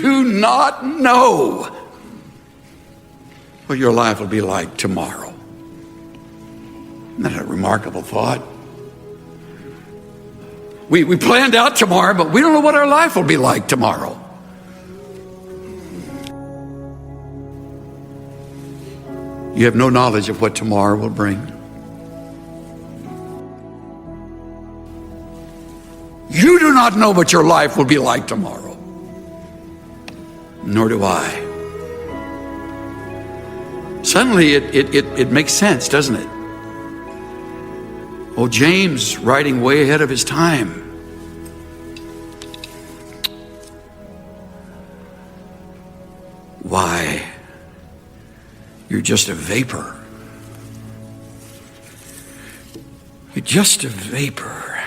do not know what your life will be like tomorrow. Isn't that a remarkable thought? We planned out tomorrow, but we don't know what our life will be like tomorrow. You have no knowledge of what tomorrow will bring. You do not know what your life will be like tomorrow. Nor do I. Suddenly it makes sense, doesn't it? Oh, James, writing way ahead of his time. Why? You're just a vapor. You're just a vapor.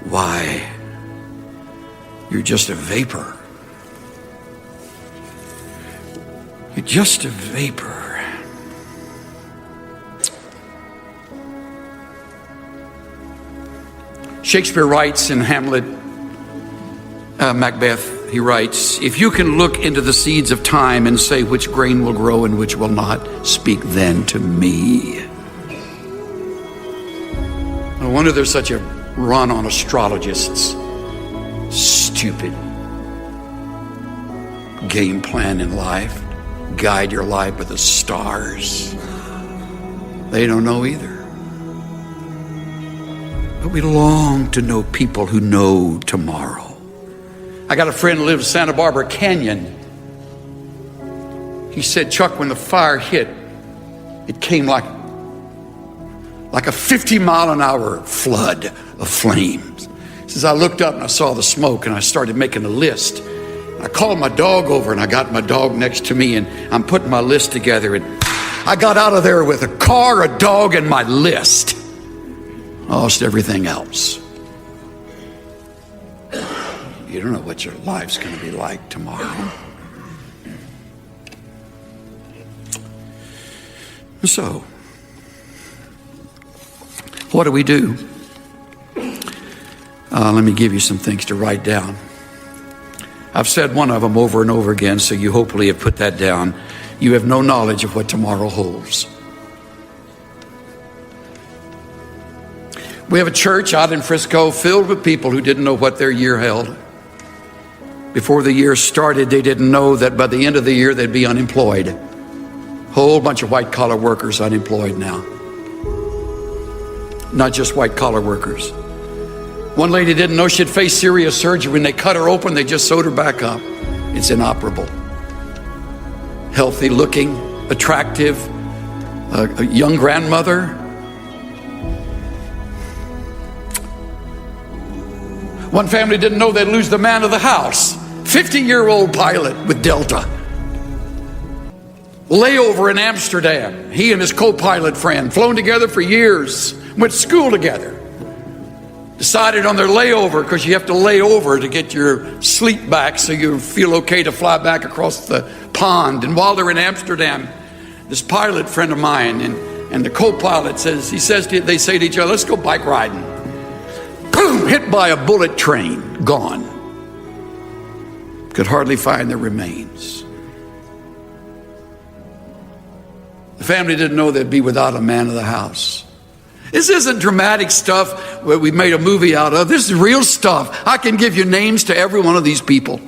Why? You're just a vapor. You're just a vapor. Shakespeare writes in Hamlet, Macbeth, he writes, if you can look into the seeds of time and say which grain will grow and which will not, speak then to me. No wonder there's such a run on astrologists. Stupid game plan in life. Guide your life by the stars. They don't know either. But we long to know people who know tomorrow. I got a friend who lives in Santa Barbara Canyon. He said, Chuck, when the fire hit, it came like a 50-mile-an-hour flood of flames. He says, I looked up and I saw the smoke and I started making a list. I called my dog over and I got my dog next to me and I'm putting my list together, and I got out of there with a car, a dog, and my list. Lost everything else. You don't know what your life's going to be like tomorrow. So, what do we do? Let me give you some things to write down. I've said one of them over and over again, so you hopefully have put that down. You have no knowledge of what tomorrow holds. We have a church out in Frisco filled with people who didn't know what their year held. Before the year started, they didn't know that by the end of the year they'd be unemployed. Whole bunch of white-collar workers unemployed now. Not just white-collar workers. One lady didn't know she'd face serious surgery. When they cut her open, they just sewed her back up. It's inoperable. Healthy looking, attractive, a young grandmother. One family didn't know they'd lose the man of the house. 50-year-old pilot with Delta. Layover in Amsterdam. He and his co-pilot friend, flown together for years, went to school together. Decided on their layover, because you have to lay over to get your sleep back so you feel okay to fly back across the pond. And while they're in Amsterdam, this pilot friend of mine and the co-pilot they say to each other, let's go bike riding. Boom, hit by a bullet train, gone. Could hardly find their remains. The family didn't know they'd be without a man of the house. This isn't dramatic stuff where we made a movie out of. This is real stuff. I can give you names to every one of these people.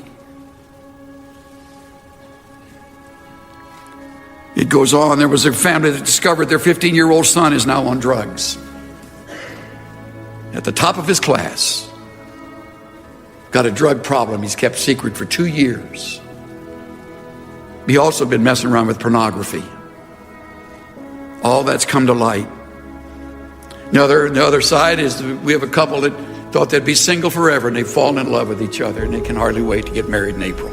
It goes on. There was a family that discovered their 15-year-old son is now on drugs. At the top of his class. Got a drug problem he's kept secret for 2 years. He also been messing around with pornography. All that's come to light. The other side is we have a couple that thought they'd be single forever, and they've fallen in love with each other, and they can hardly wait to get married in April.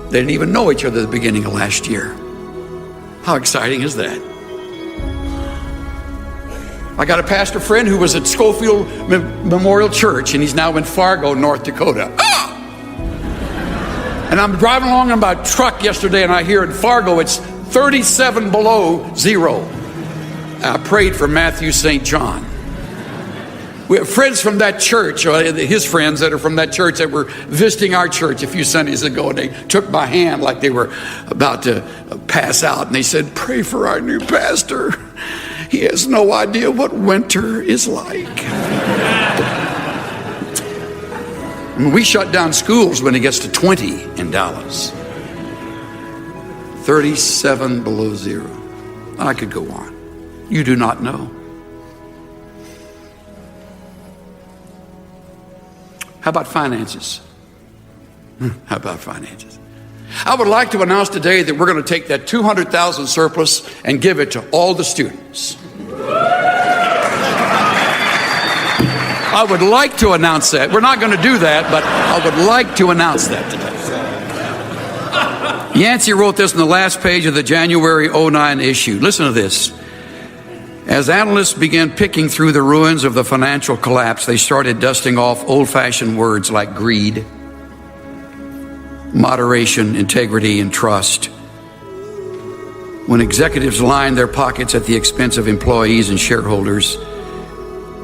They didn't even know each other at the beginning of last year. How exciting is that? I got a pastor friend who was at Schofield Memorial Church, and he's now in Fargo, North Dakota. Ah! And I'm driving along in my truck yesterday, and I hear in Fargo it's 37 below zero. prayed for Matthew St. John. We have friends from that church, or his friends that are from that church, that were visiting our church a few Sundays ago, and they took my hand like they were about to pass out, and they said, "Pray for our new pastor. He has no idea what winter is like." I mean, we shut down schools when it gets to 20 in Dallas. 37 below zero. I could go on. You do not know. How about finances? How about finances? I would like to announce today that we're going to take that 200,000 surplus and give it to all the students. I would like to announce that. We're not going to do that, but I would like to announce that today. Yancey wrote this on the last page of the January 09 issue. Listen to this. As analysts began picking through the ruins of the financial collapse, they started dusting off old-fashioned words like greed, moderation, integrity, and trust. When executives line their pockets at the expense of employees and shareholders,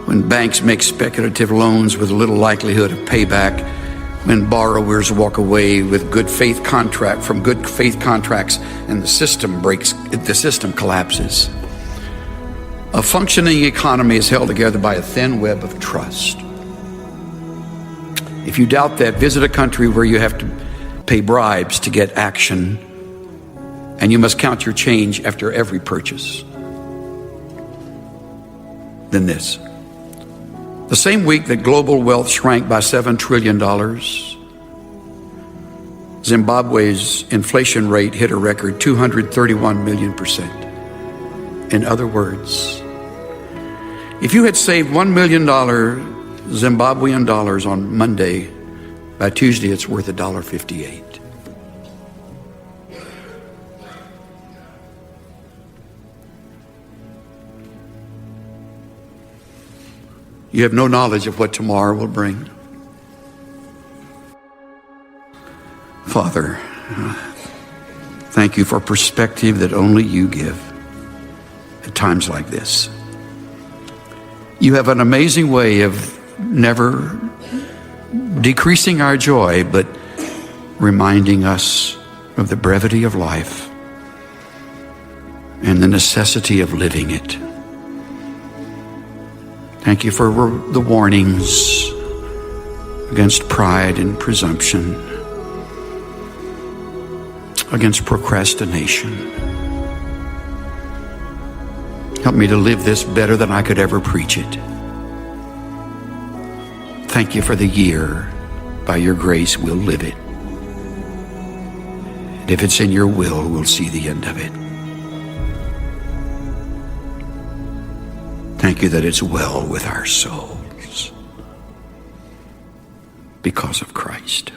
when banks make speculative loans with little likelihood of payback, when borrowers walk away with good faith contracts and the system collapses. A functioning economy is held together by a thin web of trust. If you doubt that, visit a country where you have to pay bribes to get action, and you must count your change after every purchase. Then this. The same week that global wealth shrank by $7 trillion, Zimbabwe's inflation rate hit a record 231 million%. In other words, if you had saved $1 million Zimbabwean dollars on Monday, by Tuesday it's worth $1.58. You have no knowledge of what tomorrow will bring. Father, thank you for perspective that only you give at times like this. You have an amazing way of never decreasing our joy, but reminding us of the brevity of life and the necessity of living it. Thank you for the warnings against pride and presumption, against procrastination. Help me to live this better than I could ever preach it. Thank you for the year. By your grace, we'll live it. And if it's in your will, we'll see the end of it. Thank you that it's well with our souls because of Christ.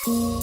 you.